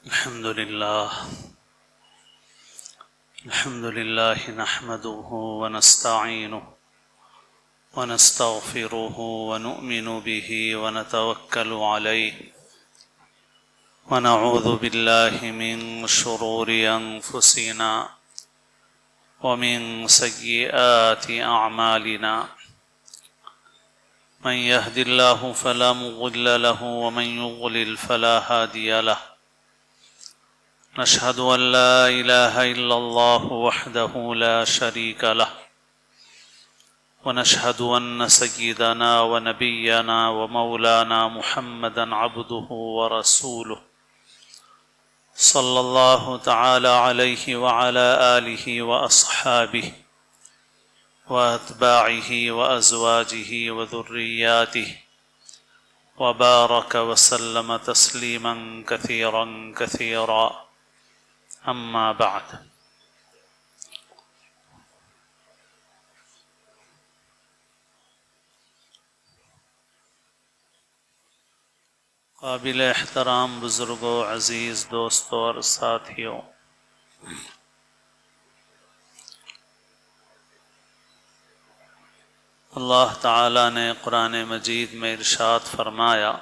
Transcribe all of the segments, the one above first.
الحمد لله نحمده ونستعينه ونستغفره ونؤمن به ونتوكل عليه ونعوذ بالله من شرور أنفسنا ومن سيئات أعمالنا من يهد الله فلا مضل له ومن يضلل فلا هادي له نشهد أن لا إله إلا الله وحده لا شريك له ونشهد أن سيدنا ونبينا ومولانا محمدا عبده ورسوله صلى الله تعالى عليه وعلى آله وأصحابه وأتباعه وأزواجه وذرياته وبارك وسلم تسليما كثيرا كثيرا أما بعد قابل احترام بزرگوں، عزیز دوستوں اور ساتھیوں، اللہ تعالی نے قرآن مجید میں ارشاد فرمایا: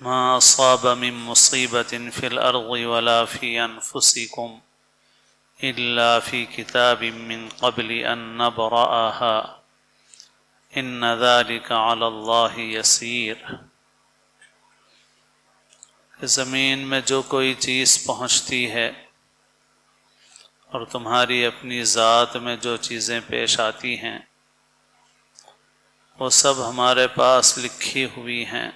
ما اصاب من مصیبت فی الارض ولا فی انفسکم الا فی کتاب من قبل ان نبرأها ان ذلک علی اللہ یسیر۔ زمین میں جو کوئی چیز پہنچتی ہے اور تمہاری اپنی ذات میں جو چیزیں پیش آتی ہیں وہ سب ہمارے پاس لکھی ہوئی ہیں۔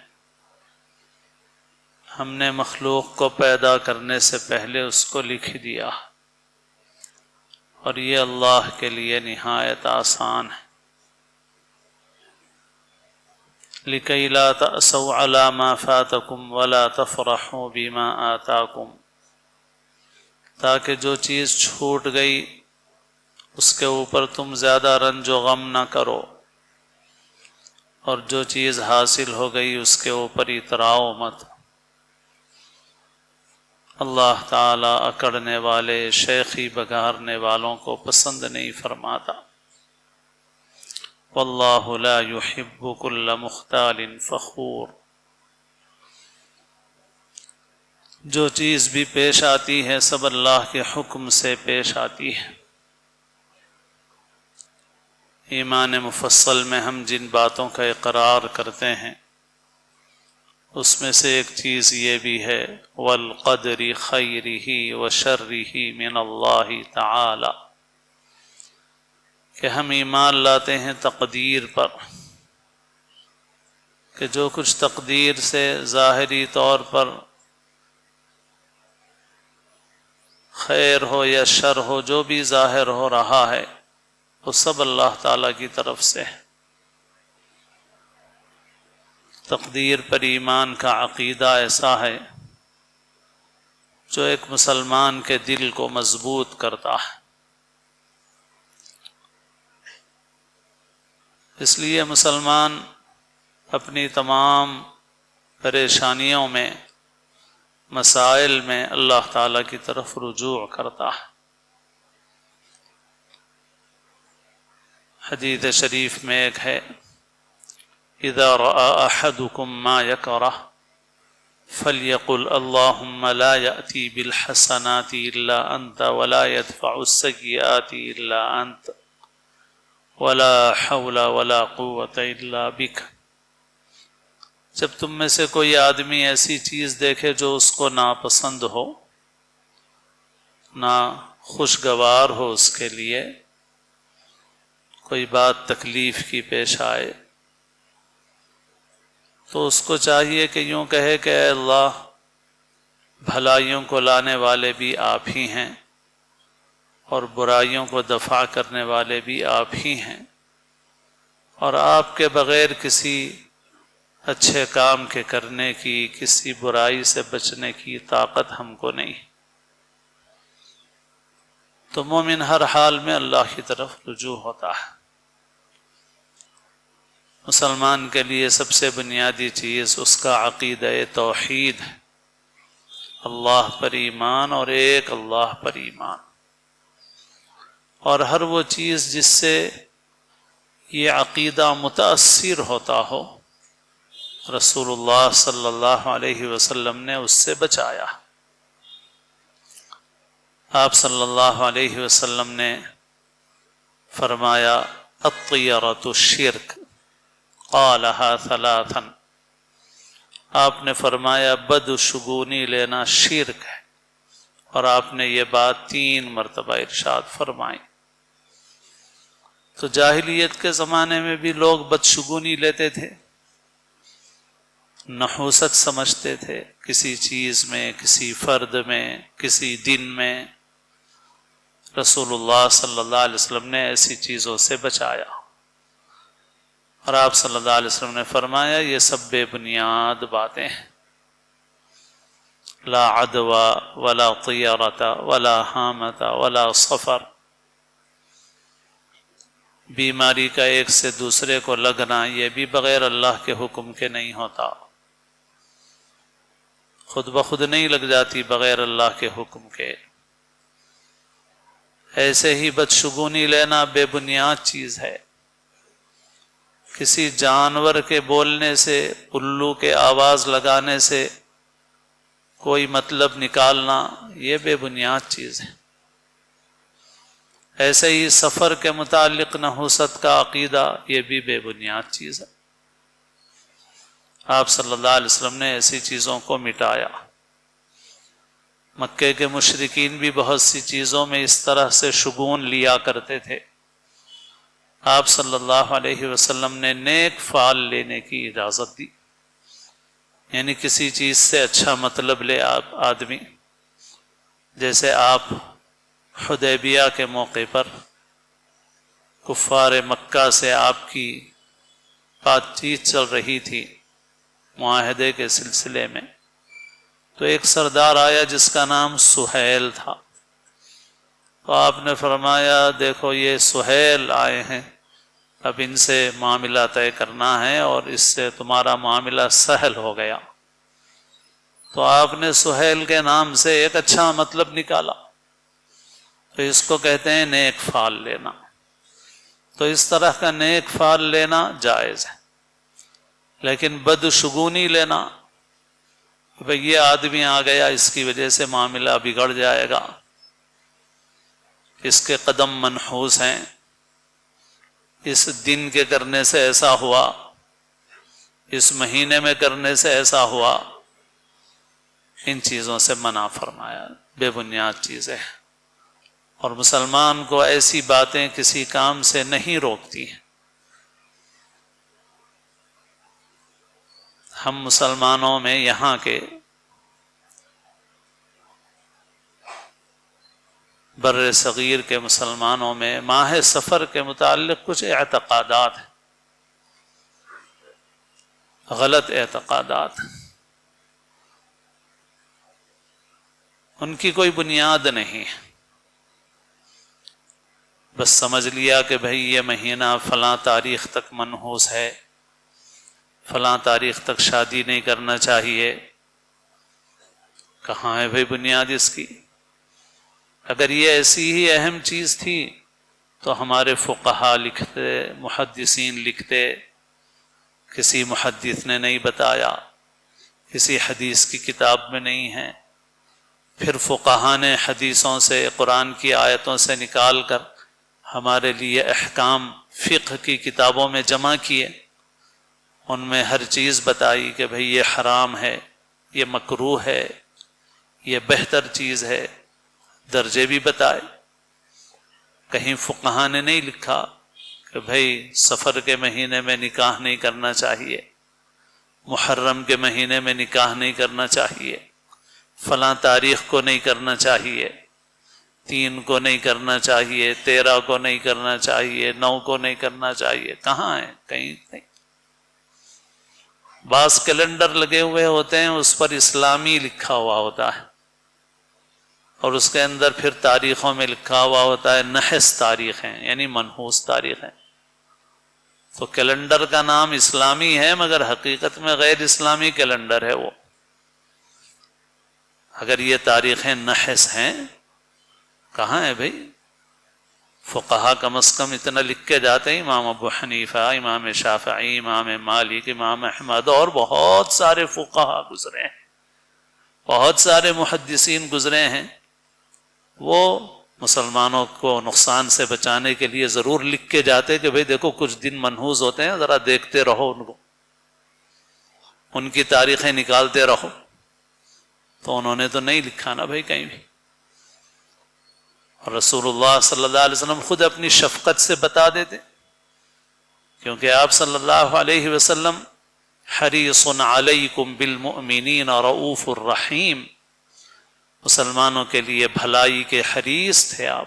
ہم نے مخلوق کو پیدا کرنے سے پہلے اس کو لکھ دیا، اور یہ اللہ کے لیے نہایت آسان ہے۔ لِكَيْ لَا تَأْسَوْا عَلَى مَا فَاتَكُمْ وَلَا تَفْرَحُوا بِمَا آتَاكُمْ، تاکہ جو چیز چھوٹ گئی اس کے اوپر تم زیادہ رنج و غم نہ کرو، اور جو چیز حاصل ہو گئی اس کے اوپر اتراؤ مت۔ اللہ تعالیٰ اکڑنے والے، شیخی بگارنے والوں کو پسند نہیں فرماتا۔ واللہ لا يحب كل مختال فخور۔ جو چیز بھی پیش آتی ہے سب اللہ کے حکم سے پیش آتی ہے۔ ایمان مفصل میں ہم جن باتوں کا اقرار کرتے ہیں اس میں سے ایک چیز یہ بھی ہے والقدر خیرہ وشرہ من اللہ تعالی، کہ ہم ایمان لاتے ہیں تقدیر پر، کہ جو کچھ تقدیر سے ظاہری طور پر خیر ہو یا شر ہو، جو بھی ظاہر ہو رہا ہے وہ سب اللہ تعالیٰ کی طرف سے ہے۔ تقدیر پر ایمان کا عقیدہ ایسا ہے جو ایک مسلمان کے دل کو مضبوط کرتا ہے۔ اس لیے مسلمان اپنی تمام پریشانیوں میں، مسائل میں اللہ تعالیٰ کی طرف رجوع کرتا ہے۔ حدیث شریف میں ایک ہے: اذا رأى احدكم ما يكره فليقل اللهم لا يأتي بالحسنات الا انت ولا يدفع السيئات الا انت ولا حول ولا قوة الا بك۔ جب تم میں سے کوئی آدمی ایسی چیز دیکھے جو اس کو ناپسند ہو، نہ خوشگوار ہو، اس کے لیے کوئی بات تکلیف کی پیش آئے، تو اس کو چاہیے کہ یوں کہے کہ اے اللہ، بھلائیوں کو لانے والے بھی آپ ہی ہیں اور برائیوں کو دفع کرنے والے بھی آپ ہی ہیں، اور آپ کے بغیر کسی اچھے کام کے کرنے کی، کسی برائی سے بچنے کی طاقت ہم کو نہیں۔ تو مومن ہر حال میں اللہ کی طرف رجوع ہوتا ہے۔ مسلمان کے لیے سب سے بنیادی چیز اس کا عقیدہ توحید ہے، اللہ پر ایمان اور ایک اللہ پر ایمان، اور ہر وہ چیز جس سے یہ عقیدہ متاثر ہوتا ہو رسول اللہ صلی اللہ علیہ وسلم نے اس سے بچایا۔ آپ صلی اللہ علیہ وسلم نے فرمایا الطیرۃ الشرک قالها ثلاثا، آپ نے فرمایا بدشگونی لینا شرک ہے، اور آپ نے یہ بات 3 مرتبہ ارشاد فرمائی۔ تو جاہلیت کے زمانے میں بھی لوگ بدشگونی لیتے تھے، نحوست سمجھتے تھے کسی چیز میں، کسی فرد میں، کسی دن میں۔ رسول اللہ صلی اللہ علیہ وسلم نے ایسی چیزوں سے بچایا، اور آپ صلی اللہ علیہ وسلم نے فرمایا یہ سب بے بنیاد باتیں ہیں، لا عدوى ولا طیرۃ ولا حامۃ ولا صفر، بیماری کا ایک سے دوسرے کو لگنا یہ بھی بغیر اللہ کے حکم کے نہیں ہوتا، خود بخود نہیں لگ جاتی بغیر اللہ کے حکم کے۔ ایسے ہی بدشگونی لینا بے بنیاد چیز ہے، کسی جانور کے بولنے سے، الو کے آواز لگانے سے کوئی مطلب نکالنا یہ بے بنیاد چیز ہے۔ ایسے ہی سفر کے متعلق نحوست کا عقیدہ یہ بھی بے بنیاد چیز ہے۔ آپ صلی اللہ علیہ وسلم نے ایسی چیزوں کو مٹایا۔ مکے کے مشرکین بھی بہت سی چیزوں میں اس طرح سے شگون لیا کرتے تھے، آپ صلی اللہ علیہ وسلم نے نیک فعل لینے کی اجازت دی، یعنی کسی چیز سے اچھا مطلب لے آدمی، جیسے آپ حدیبیہ کے موقع پر کفار مکہ سے آپ کی بات چیت چل رہی تھی معاہدے کے سلسلے میں، تو ایک سردار آیا جس کا نام سہیل تھا، تو آپ نے فرمایا دیکھو یہ سہیل آئے ہیں، اب ان سے معاملہ طے کرنا ہے اور اس سے تمہارا معاملہ سہل ہو گیا۔ تو آپ نے سہیل کے نام سے ایک اچھا مطلب نکالا، تو اس کو کہتے ہیں نیک فعل لینا۔ تو اس طرح کا نیک فعل لینا جائز ہے، لیکن بدشگونی لینا، بھئی یہ آدمی آ گیا اس کی وجہ سے معاملہ بگڑ جائے گا، اس کے قدم منحوس ہیں، اس دن کے کرنے سے ایسا ہوا، اس مہینے میں کرنے سے ایسا ہوا، ان چیزوں سے منع فرمایا، بے بنیاد چیزیں ہیں، اور مسلمان کو ایسی باتیں کسی کام سے نہیں روکتی ہیں۔ ہم مسلمانوں میں یہاں کے بر صغیر کے مسلمانوں میں ماہ سفر کے متعلق کچھ اعتقادات ہیں، غلط اعتقادات، ان کی کوئی بنیاد نہیں ہے، بس سمجھ لیا کہ بھئی یہ مہینہ فلاں تاریخ تک منحوس ہے، فلاں تاریخ تک شادی نہیں کرنا چاہیے۔ کہاں ہے بھئی بنیاد اس کی؟ اگر یہ ایسی ہی اہم چیز تھی تو ہمارے فقہا لکھتے، محدثین لکھتے، کسی محدث نے نہیں بتایا، کسی حدیث کی کتاب میں نہیں ہے، پھر فقہا نے حدیثوں سے، قرآن کی آیتوں سے نکال کر ہمارے لیے احکام فقہ کی کتابوں میں جمع کیے، ان میں ہر چیز بتائی کہ بھئی یہ حرام ہے، یہ مکروہ ہے، یہ بہتر چیز ہے، درجے بھی بتائے۔ کہیں فقہا نے نہیں لکھا کہ بھئی سفر کے مہینے میں نکاح نہیں کرنا چاہیے، محرم کے مہینے میں نکاح نہیں کرنا چاہیے، فلاں تاریخ کو نہیں کرنا چاہیے، 3 کو نہیں کرنا چاہیے، 13 کو نہیں کرنا چاہیے، 9 کو نہیں کرنا چاہیے۔ کہاں ہے؟ کہیں نہیں۔ بعض کیلنڈر لگے ہوئے ہوتے ہیں، اس پر اسلامی لکھا ہوا ہوتا ہے، اور اس کے اندر پھر تاریخوں میں لکھا ہوا ہوتا ہے نحس تاریخ ہیں، یعنی منحوس تاریخ ہیں۔ تو کیلنڈر کا نام اسلامی ہے مگر حقیقت میں غیر اسلامی کیلنڈر ہے وہ. اگر یہ تاریخیں نحس ہیں کہاں ہے بھائی؟ فقہا کم از کم اتنا لکھ کے جاتے ہیں، امام ابو حنیفہ، امام شافعی، امام مالک، امام احمد اور بہت سارے فقہا گزرے ہیں، بہت سارے محدثین گزرے ہیں. وہ مسلمانوں کو نقصان سے بچانے کے لیے ضرور لکھ کے جاتے کہ بھئی دیکھو کچھ دن منحوس ہوتے ہیں، ذرا دیکھتے رہو ان کو، ان کی تاریخیں نکالتے رہو. تو انہوں نے تو نہیں لکھا نا بھائی کہیں بھی. اور رسول اللہ صلی اللہ علیہ وسلم خود اپنی شفقت سے بتا دیتے، کیونکہ آپ صلی اللہ علیہ وسلم حریص علیکم بالمؤمنین رؤوف الرحیم، مسلمانوں کے لیے بھلائی کے حریص تھے، آپ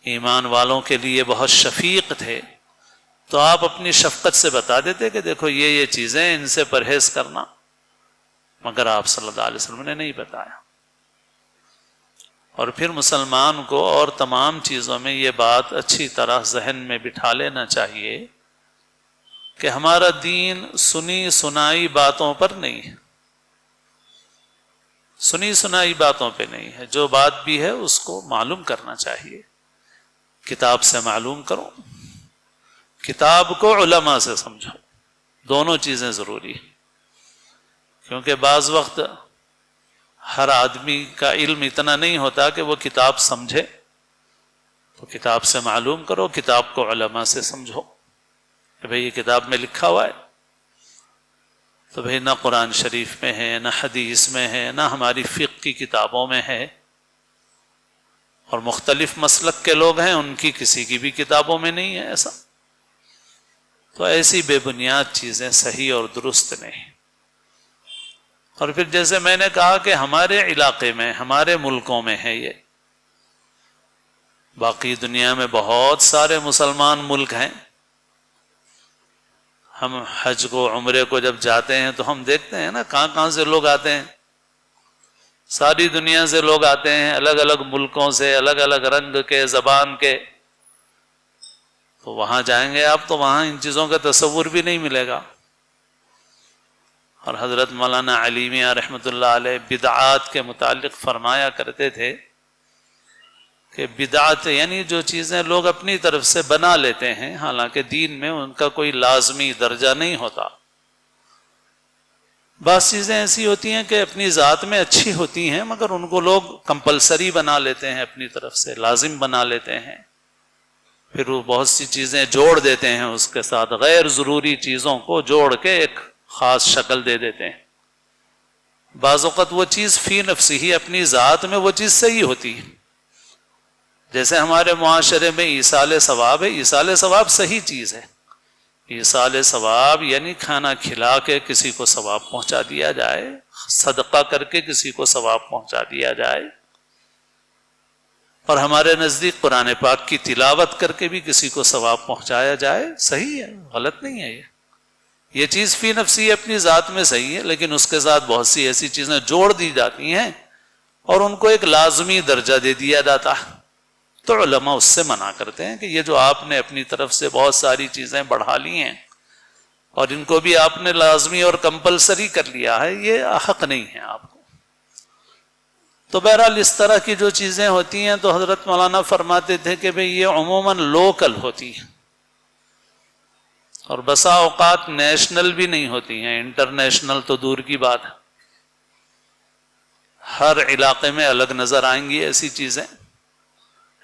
ایمان والوں کے لیے بہت شفیق تھے. تو آپ اپنی شفقت سے بتا دیتے کہ دیکھو یہ چیزیں ان سے پرہیز کرنا، مگر آپ صلی اللہ علیہ وسلم نے نہیں بتایا. اور پھر مسلمان کو اور تمام چیزوں میں یہ بات اچھی طرح ذہن میں بٹھا لینا چاہیے کہ ہمارا دین سنی سنائی باتوں پر نہیں ہے، سنی سنائی باتوں پہ نہیں ہے. جو بات بھی ہے اس کو معلوم کرنا چاہیے، کتاب سے معلوم کرو، کتاب کو علماء سے سمجھو، دونوں چیزیں ضروری ہیں. کیونکہ بعض وقت ہر آدمی کا علم اتنا نہیں ہوتا کہ وہ کتاب سمجھے. تو کتاب سے معلوم کرو، کتاب کو علماء سے سمجھو کہ بھئی یہ کتاب میں لکھا ہوا ہے. تو بھئی نہ قرآن شریف میں ہے، نہ حدیث میں ہے، نہ ہماری فقہ کی کتابوں میں ہے، اور مختلف مسلک کے لوگ ہیں ان کی کسی کی بھی کتابوں میں نہیں ہے ایسا. تو ایسی بے بنیاد چیزیں صحیح اور درست نہیں. اور پھر جیسے میں نے کہا کہ ہمارے علاقے میں، ہمارے ملکوں میں ہے یہ، باقی دنیا میں بہت سارے مسلمان ملک ہیں. ہم حج کو، عمرے کو جب جاتے ہیں تو ہم دیکھتے ہیں نا کہاں کہاں سے لوگ آتے ہیں، ساری دنیا سے لوگ آتے ہیں، الگ الگ ملکوں سے، الگ الگ رنگ کے، زبان کے. تو وہاں جائیں گے آپ تو وہاں ان چیزوں کا تصور بھی نہیں ملے گا. اور حضرت مولانا علی میاں رحمۃ اللہ علیہ بدعات کے متعلق فرمایا کرتے تھے کہ بدعت یعنی جو چیزیں لوگ اپنی طرف سے بنا لیتے ہیں، حالانکہ دین میں ان کا کوئی لازمی درجہ نہیں ہوتا. بعض چیزیں ایسی ہوتی ہیں کہ اپنی ذات میں اچھی ہوتی ہیں مگر ان کو لوگ کمپلسری بنا لیتے ہیں، اپنی طرف سے لازم بنا لیتے ہیں. پھر وہ بہت سی چیزیں جوڑ دیتے ہیں اس کے ساتھ، غیر ضروری چیزوں کو جوڑ کے ایک خاص شکل دے دیتے ہیں. بعض اوقات وہ چیز فی نفسی ہی اپنی ذات میں وہ چیز صحیح ہوتی ہے. جیسے ہمارے معاشرے میں ایصال ثواب ہے، ایصال ثواب صحیح چیز ہے. ایصال ثواب یعنی کھانا کھلا کے کسی کو ثواب پہنچا دیا جائے، صدقہ کر کے کسی کو ثواب پہنچا دیا جائے. اور ہمارے نزدیک قرآن پاک کی تلاوت کر کے بھی کسی کو ثواب پہنچایا جائے، صحیح ہے، غلط نہیں ہے. یہ چیز فی نفسی اپنی ذات میں صحیح ہے، لیکن اس کے ساتھ بہت سی ایسی چیزیں جوڑ دی جاتی ہیں اور ان کو ایک لازمی درجہ دے دیا جاتا ہے. تو علماء اس سے منع کرتے ہیں کہ یہ جو آپ نے اپنی طرف سے بہت ساری چیزیں بڑھا لی ہیں اور ان کو بھی آپ نے لازمی اور کمپلسری کر لیا ہے، یہ حق نہیں ہے آپ کو. تو بہرحال اس طرح کی جو چیزیں ہوتی ہیں تو حضرت مولانا فرماتے تھے کہ بھئی یہ عموماً لوکل ہوتی ہیں اور بسا اوقات نیشنل بھی نہیں ہوتی ہیں، انٹرنیشنل تو دور کی بات ہے. ہر علاقے میں الگ نظر آئیں گی ایسی چیزیں.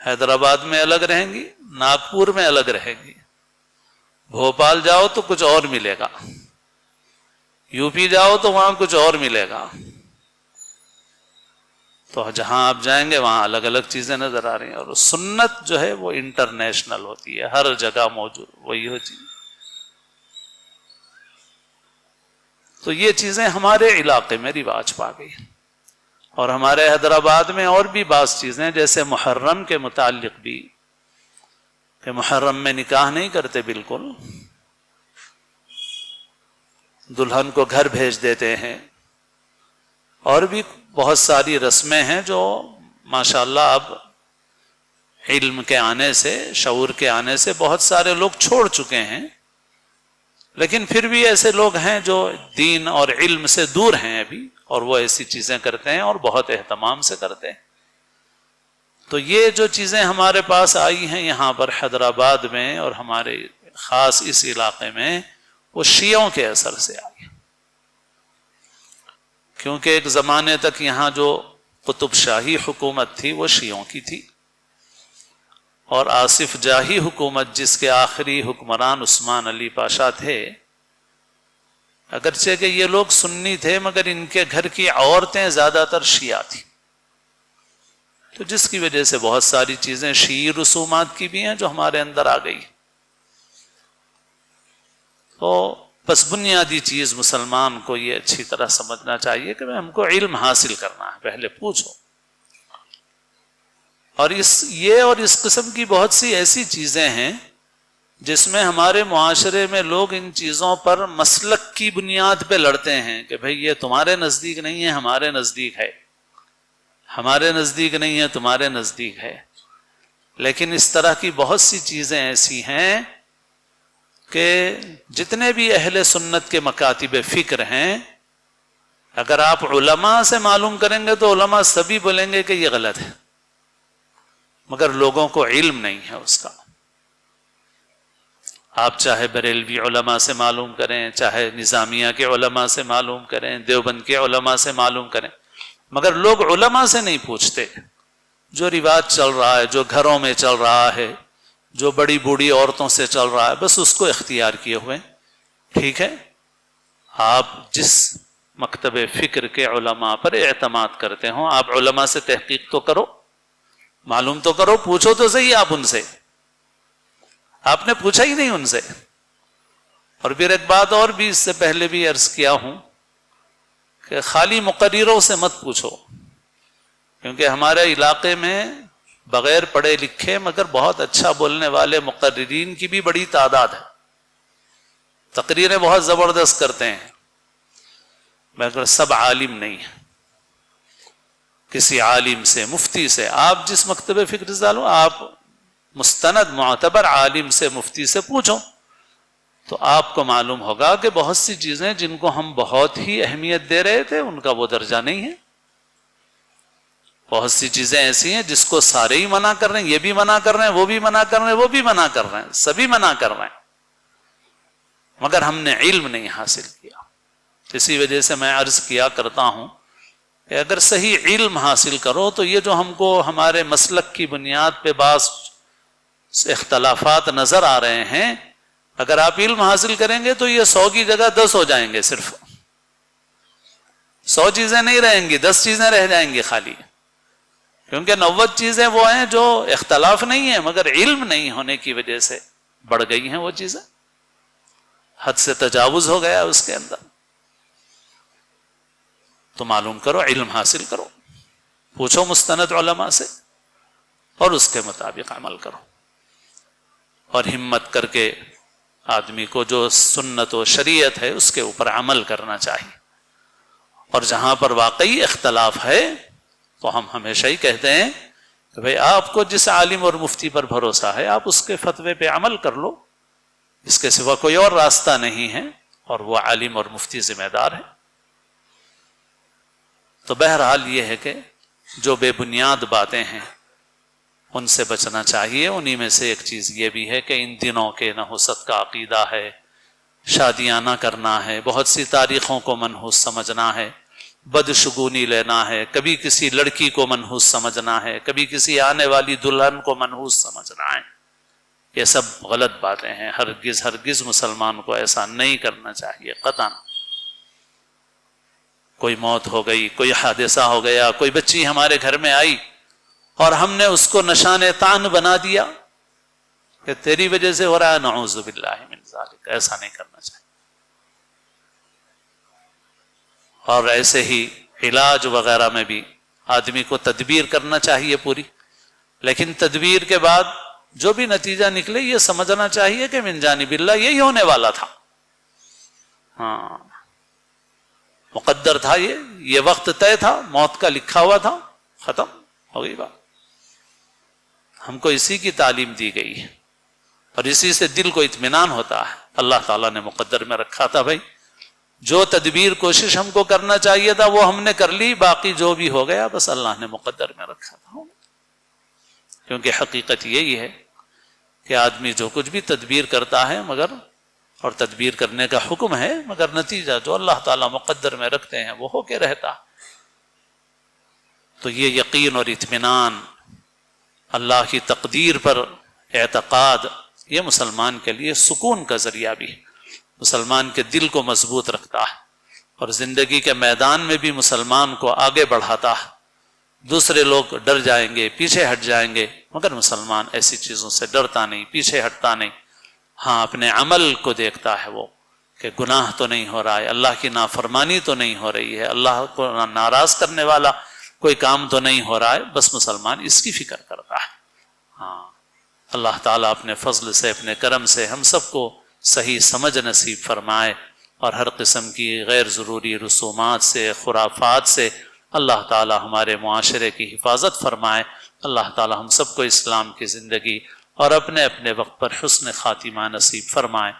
حیدرآباد میں الگ رہیں گی، ناگپور میں الگ رہیں گی، بھوپال جاؤ تو کچھ اور ملے گا، یو پی جاؤ تو وہاں کچھ اور ملے گا. تو جہاں آپ جائیں گے وہاں الگ الگ چیزیں نظر آ رہی ہیں. اور سنت جو ہے وہ انٹرنیشنل ہوتی ہے، ہر جگہ موجود وہی ہوتی ہے. تو یہ چیزیں ہمارے علاقے میں رواج پا گئی. اور ہمارے حیدرآباد میں اور بھی بعض چیزیں جیسے محرم کے متعلق بھی، کہ محرم میں نکاح نہیں کرتے بالکل، دلہن کو گھر بھیج دیتے ہیں. اور بھی بہت ساری رسمیں ہیں جو ماشاءاللہ اب علم کے آنے سے، شعور کے آنے سے بہت سارے لوگ چھوڑ چکے ہیں. لیکن پھر بھی ایسے لوگ ہیں جو دین اور علم سے دور ہیں ابھی، اور وہ ایسی چیزیں کرتے ہیں اور بہت اہتمام سے کرتے ہیں. تو یہ جو چیزیں ہمارے پاس آئی ہیں یہاں پر حیدرآباد میں اور ہمارے خاص اس علاقے میں، وہ شیعوں کے اثر سے آئی، کیونکہ ایک زمانے تک یہاں جو قطب شاہی حکومت تھی وہ شیعوں کی تھی، اور آصف جاہی حکومت جس کے آخری حکمران عثمان علی پاشا تھے، اگرچہ کہ یہ لوگ سنی تھے مگر ان کے گھر کی عورتیں زیادہ تر شیعہ تھیں، تو جس کی وجہ سے بہت ساری چیزیں شیعی رسومات کی بھی ہیں جو ہمارے اندر آ گئی. تو بس بنیادی چیز مسلمان کو یہ اچھی طرح سمجھنا چاہیے کہ ہم کو علم حاصل کرنا ہے، پہلے پوچھو. اور اس قسم کی بہت سی ایسی چیزیں ہیں جس میں ہمارے معاشرے میں لوگ ان چیزوں پر مسلک کی بنیاد پہ لڑتے ہیں کہ بھئی یہ تمہارے نزدیک نہیں ہے، ہمارے نزدیک ہے، ہمارے نزدیک نہیں ہے، تمہارے نزدیک ہے. لیکن اس طرح کی بہت سی چیزیں ایسی ہیں کہ جتنے بھی اہل سنت کے مکاتب فکر ہیں، اگر آپ علماء سے معلوم کریں گے تو علماء سبھی بولیں گے کہ یہ غلط ہے، مگر لوگوں کو علم نہیں ہے اس کا. آپ چاہے بریلوی علماء سے معلوم کریں، چاہے نظامیہ کے علماء سے معلوم کریں، دیوبند کے علماء سے معلوم کریں، مگر لوگ علماء سے نہیں پوچھتے. جو رواج چل رہا ہے، جو گھروں میں چل رہا ہے، جو بڑی بوڑھی عورتوں سے چل رہا ہے، بس اس کو اختیار کیے ہوئے. ٹھیک ہے، آپ جس مکتب فکر کے علماء پر اعتماد کرتے ہوں، آپ علماء سے تحقیق تو کرو، معلوم تو کرو، پوچھو تو صحیح آپ ان سے. آپ نے پوچھا ہی نہیں ان سے. اور پھر ایک بات اور بھی اس سے پہلے بھی عرض کیا ہوں کہ خالی مقرروں سے مت پوچھو، کیونکہ ہمارے علاقے میں بغیر پڑھے لکھے مگر بہت اچھا بولنے والے مقررین کی بھی بڑی تعداد ہے، تقریریں بہت زبردست کرتے ہیں، مگر سب عالم نہیں ہے. کسی عالم سے، مفتی سے، آپ جس مکتب فکر سے ڈالو، آپ مستند معتبر عالم سے، مفتی سے پوچھو تو آپ کو معلوم ہوگا کہ بہت سی چیزیں جن کو ہم بہت ہی اہمیت دے رہے تھے ان کا وہ درجہ نہیں ہے. بہت سی چیزیں ایسی ہیں جس کو سارے ہی منع کر رہے ہیں، یہ بھی منع کر رہے ہیں، وہ بھی منع کر رہے ہیں، وہ بھی منع کر رہے ہیں، سبھی منع کر رہے ہیں، مگر ہم نے علم نہیں حاصل کیا. اسی وجہ سے میں عرض کیا کرتا ہوں کہ اگر صحیح علم حاصل کرو تو یہ جو ہم کو ہمارے مسلک کی بنیاد پہ بعض اختلافات نظر آ رہے ہیں، اگر آپ علم حاصل کریں گے تو یہ 100 کی جگہ 10 ہو جائیں گے. صرف 100 چیزیں نہیں رہیں گی، 10 چیزیں رہ جائیں گی خالی، کیونکہ 90 چیزیں وہ ہیں جو اختلاف نہیں ہے مگر علم نہیں ہونے کی وجہ سے بڑھ گئی ہیں. وہ چیزیں حد سے تجاوز ہو گیا اس کے اندر. تو معلوم کرو، علم حاصل کرو، پوچھو مستند علماء سے اور اس کے مطابق عمل کرو. اور ہمت کر کے آدمی کو جو سنت و شریعت ہے اس کے اوپر عمل کرنا چاہیے. اور جہاں پر واقعی اختلاف ہے تو ہم ہمیشہ ہی کہتے ہیں کہ بھئی آپ کو جس عالم اور مفتی پر بھروسہ ہے آپ اس کے فتوے پہ عمل کر لو، اس کے سوا کوئی اور راستہ نہیں ہے، اور وہ عالم اور مفتی ذمہ دار ہے. تو بہرحال یہ ہے کہ جو بے بنیاد باتیں ہیں ان سے بچنا چاہیے. انہی میں سے ایک چیز یہ بھی ہے کہ ان دنوں کے نحوست کا عقیدہ ہے، شادیاں نہ کرنا ہے، بہت سی تاریخوں کو منحوس سمجھنا ہے، بدشگونی لینا ہے، کبھی کسی لڑکی کو منحوس سمجھنا ہے، کبھی کسی آنے والی دلہن کو منحوس سمجھنا ہے. یہ سب غلط باتیں ہیں. ہرگز ہرگز مسلمان کو ایسا نہیں کرنا چاہیے قطعاً. کوئی موت ہو گئی، کوئی حادثہ ہو گیا، کوئی بچی ہمارے گھر میں آئی اور ہم نے اس کو نشان طعن بنا دیا کہ تیری وجہ سے ہو رہا ہے، نعوذ باللہ من ذالک. ایسا نہیں کرنا چاہیے. اور ایسے ہی علاج وغیرہ میں بھی آدمی کو تدبیر کرنا چاہیے پوری، لیکن تدبیر کے بعد جو بھی نتیجہ نکلے یہ سمجھنا چاہیے کہ من جانب اللہ یہی ہونے والا تھا. ہاں، مقدر تھا، یہ وقت طے تھا، موت کا لکھا ہوا تھا، ختم ہو گئی بات. ہم کو اسی کی تعلیم دی گئی ہے اور اسی سے دل کو اطمینان ہوتا ہے اللہ تعالیٰ نے مقدر میں رکھا تھا بھائی، جو تدبیر کوشش ہم کو کرنا چاہیے تھا وہ ہم نے کر لی، باقی جو بھی ہو گیا بس اللہ نے مقدر میں رکھا تھا۔ کیونکہ حقیقت یہی ہے کہ آدمی جو کچھ بھی تدبیر کرتا ہے اور تدبیر کرنے کا حکم ہے، مگر نتیجہ جو اللہ تعالیٰ مقدر میں رکھتے ہیں وہ ہو کے رہتا۔ تو یہ یقین اور اطمینان، اللہ کی تقدیر پر اعتقاد، یہ مسلمان کے لیے سکون کا ذریعہ بھی ہے، مسلمان کے دل کو مضبوط رکھتا ہے، اور زندگی کے میدان میں بھی مسلمان کو آگے بڑھاتا ہے۔ دوسرے لوگ ڈر جائیں گے، پیچھے ہٹ جائیں گے، مگر مسلمان ایسی چیزوں سے ڈرتا نہیں، پیچھے ہٹتا نہیں۔ ہاں، اپنے عمل کو دیکھتا ہے وہ کہ گناہ تو نہیں ہو رہا ہے، اللہ کی نافرمانی تو نہیں ہو رہی ہے، اللہ کو ناراض کرنے والا کوئی کام تو نہیں ہو رہا ہے، بس مسلمان اس کی فکر کرتا ہے۔ ہاں، اللہ تعالیٰ اپنے فضل سے، اپنے کرم سے ہم سب کو صحیح سمجھ نصیب فرمائے، اور ہر قسم کی غیر ضروری رسومات سے، خرافات سے اللہ تعالیٰ ہمارے معاشرے کی حفاظت فرمائے۔ اللہ تعالیٰ ہم سب کو اسلام کی زندگی اور اپنے اپنے وقت پر حسن خاتمہ نصیب فرمائے۔